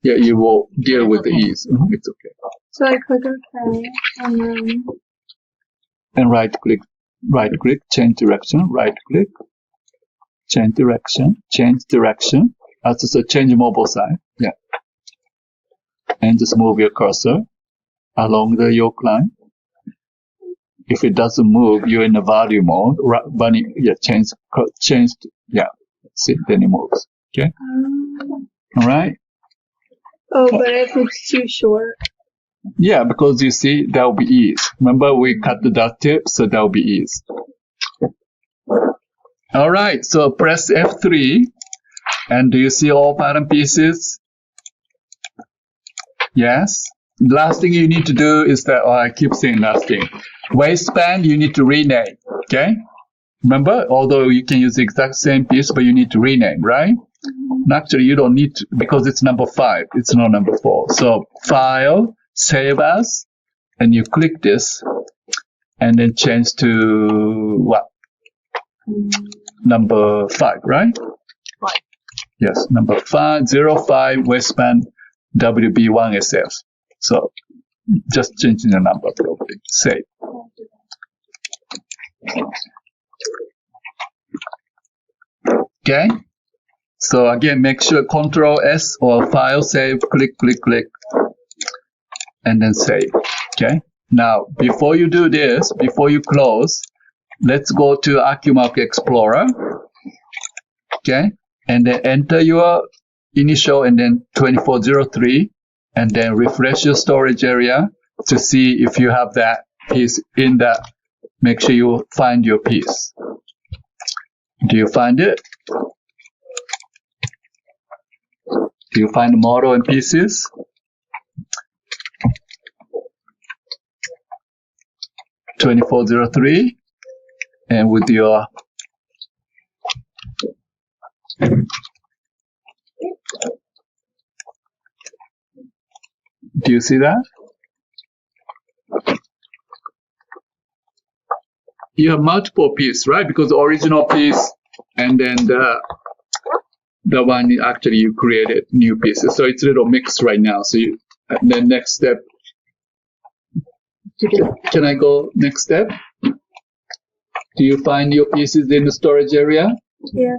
Yeah, you will deal with the ease. It's okay. so I click OK, and then And right click, change direction, right click, change direction. So change mobile side. Yeah. And just move your cursor along the yoke line. If it doesn't move, you're in the value mode. Bunny, yeah, change, yeah. See, then it moves. Okay. All right. oh, but if it's too short, Yeah, because you see, that will be ease. Remember, we cut the dot tip, so that will be ease. All right, so press F3, and do you see all pattern pieces? Yes. Last thing you need to do is that, I keep saying last thing. Waistband, you need to rename, okay? Remember, although you can use the exact same piece, but you need to rename, right? And actually, you don't need to, because it's number 5. It's not number 4. So, File, Save As, and you click this, and then change to what? Number 5, right? 5. Yes, number 05 Westband WB1SF. So just changing the number probably. Save. Okay. So again, make sure Control S or File Save, click, and then save. Okay. Now, before you do this, before you close, let's go to AccuMark Explorer. Okay. And then enter your initial and then 2403, and then refresh your storage area to see if you have that piece in that. Make sure you find your piece. Do you find it? Do you find the model and pieces? (2403) and with your do you see that? You have multiple pieces, right? Because the original piece and then the one actually you created new pieces. So it's a little mixed right now. So you, the next step. Can I go next step? Do you find your pieces in the storage area? Yeah.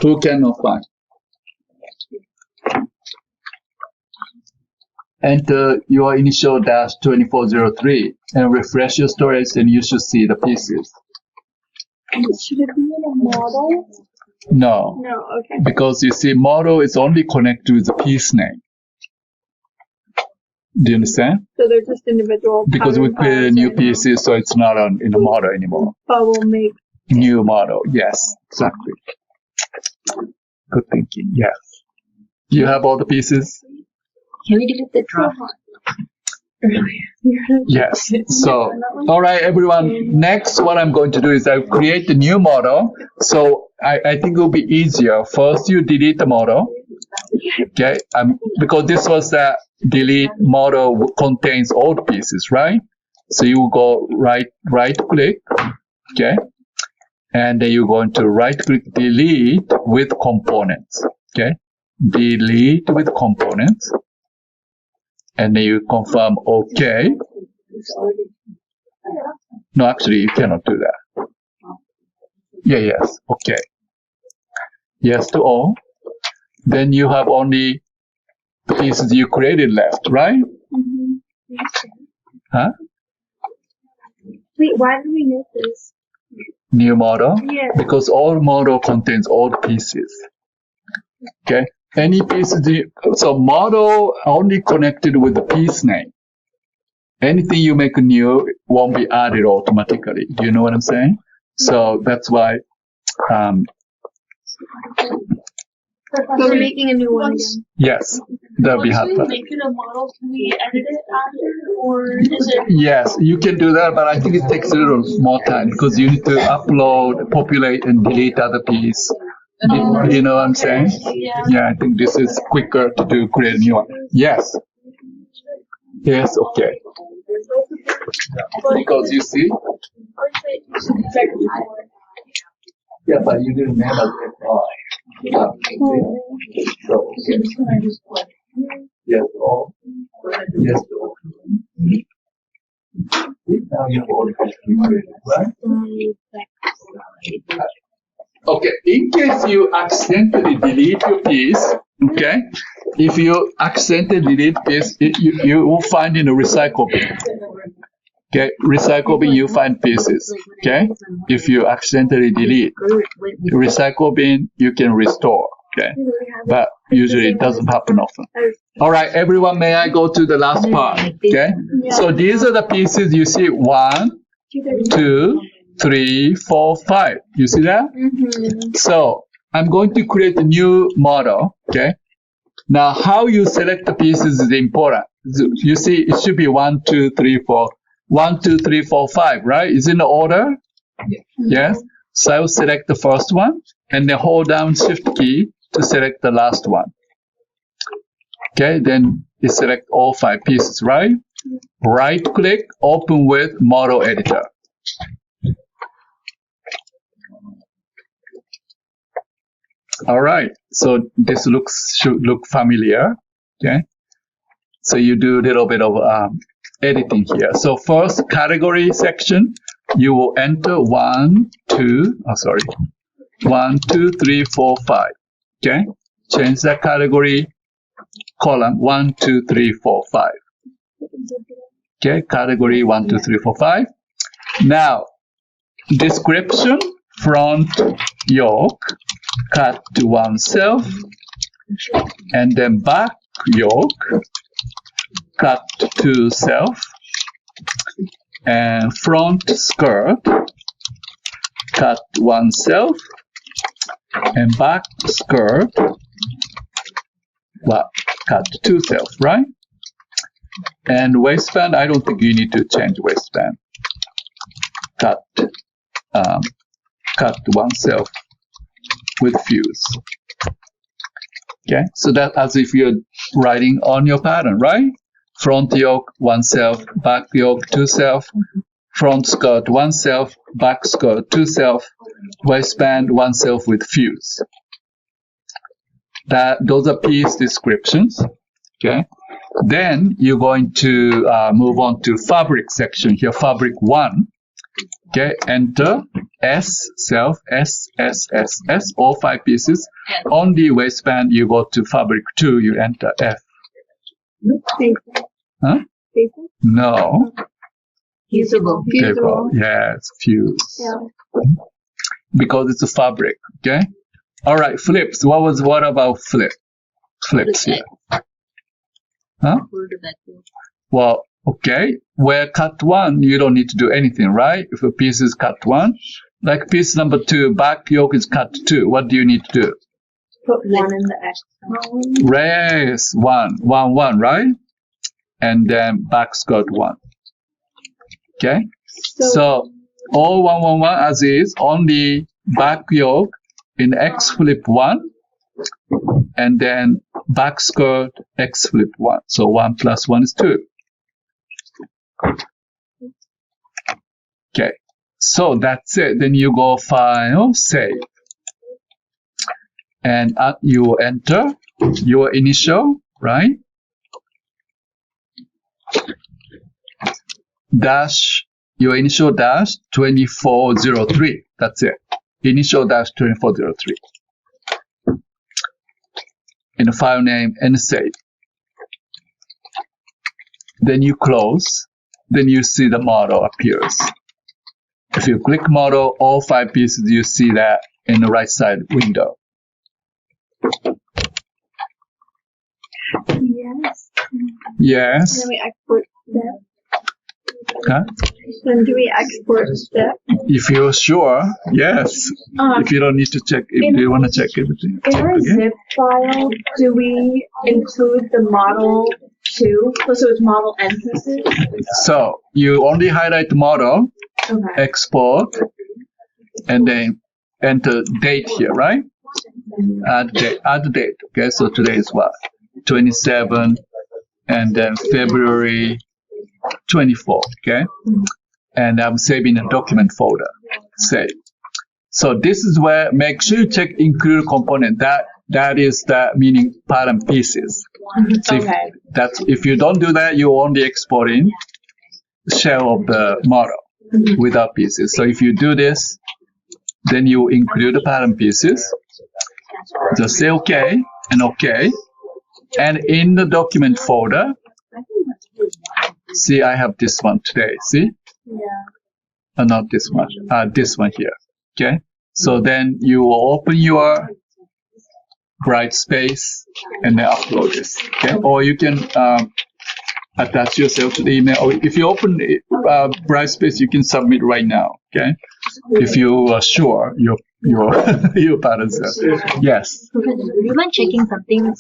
Who cannot find? Enter your initial dash 2403 and refresh your storage, and you should see the pieces. Should it be in a model? No, No, okay. because you see, model is only connected with the piece name. Do you understand? So they're just individual. Because we pattern created files new right now. pieces, so it's not in the model anymore. But we'll make. New model, yes, exactly. Good thinking, yes. You have all the pieces? Can we delete the drop? Yes. So, all right, everyone. Next, what I'm going to do is I'll create a new model. So I think it will be easier. First, you delete the model. Okay. Because this was the delete model contains old pieces, right? So you go right click. Okay. And then you're going to right click delete with components. Okay. Delete with components. And then you confirm OK. No, actually, you cannot do that. Yeah, yes, OK. Yes to all. Then you have only pieces you created left, right? Mm-hmm. Huh? Wait, why did we make this? New model? Yeah. Because all model contains old pieces. Okay. Any pieces, so model only connected with the piece name. Anything you make new won't be added automatically. Do you know what I'm saying? So that's why. So we're making a new one again. Yes, that'll be Once we helpful. make it a model, can we edit it after, or is it? Yes, you can do that, but I think it takes a little more time because you need to upload, populate, and delete other piece. You know what I'm saying? Yeah. Yeah, I think this is quicker to do, create a new one. Yes. Yes, okay. Because you see? Yeah, but you didn't have a So, yes, all. Yes, all. Now you have all the pieces, right? Okay, in case you accidentally delete your piece, okay, if you accidentally delete piece, you will find in the recycle bin. Okay, recycle bin, you find pieces. Okay, if you accidentally delete, recycle bin, you can restore. Okay, but usually it doesn't happen often. All right, everyone, may I go to the last part? Okay, so these are the pieces you see. 1, 2, 3, 4, 5. You see that? Mm-hmm. So I'm going to create a new model. Okay. Now, how you select the pieces is important. You see, it should be 1, 2, 3, 4. 1, 2, 3, 4, 5, right? Is in the order? Yes. So I will select the first one and then hold down Shift key to select the last one. Okay. Then you select all 5 pieces, right? Right click, open with model editor. All right. So this should look familiar. Okay. So you do a little bit of editing here. So first category section, you will enter 1, 2, 3, 4, 5. Okay. Change the category column 1, 2, 3, 4, 5. Okay. Category 1, 2, 3, 4, 5. Now, description, front yoke, cut to oneself, and then back yoke, cut to self, and front skirt, cut oneself, and back skirt, cut to self, right? And waistband, I don't think you need to change waistband. Cut oneself with fuse. Okay, so that as if you're writing on your pattern, right? Front yoke, oneself, back yoke, to self, front skirt, oneself, back skirt, to self, waistband, oneself with fuse. Those are piece descriptions. Okay, then you're going to move on to fabric section here, fabric 1. Okay, enter S, self, S, all 5 pieces. On the waistband, you go to fabric 2, you enter F. Huh? No. Fusible. Yes, fuse. Yeah. Because it's a fabric, okay? All right, flips. What about flip? Flips here. Huh? Well, okay. Where cut 1, you don't need to do anything, right? If a piece is cut 1, like piece number 2, back yoke is cut 2. What do you need to do? Put 1 in the X column. Raise 1, 1, 1, right? And then back skirt 1. Okay? So all 1, 1, 1 as is, only back yoke in X flip 1, and then back skirt X flip 1. So 1 plus 1 is 2. Okay, so that's it. Then you go File, Save. And you enter your initial, right? Your initial dash 2403. That's it. Initial dash 2403. In the file name and save. Then you close. Then you see the model appears. If you click model, all 5 pieces, you see that in the right side window. Yes. Yes. And then we export step. Huh? Then do we export step? If you're sure, yes. If you don't need to check, if you want to check everything. In our zip file, do we include the model too? So it's model and pieces? So you only highlight the model, Okay. export, and then enter date here, right? Add date. Okay, so today is what? 27, and then February 24. Okay, and I'm saving a document folder. Save. So this is where make sure you check include component. That is the meaning pattern pieces. So Okay. if you don't do that, you're only exporting shell of the model without pieces. So if you do this, then you include the pattern pieces. Just say OK and OK. And in the document folder, see, I have this one today. See? Yeah. Not this one. This one here. Okay. So then you will open your Brightspace and then upload this. Okay. Or you can attach yourself to the email. Or if you open Brightspace, you can submit right now. Okay. If you are sure your patterns. Yes. Do you mind checking something?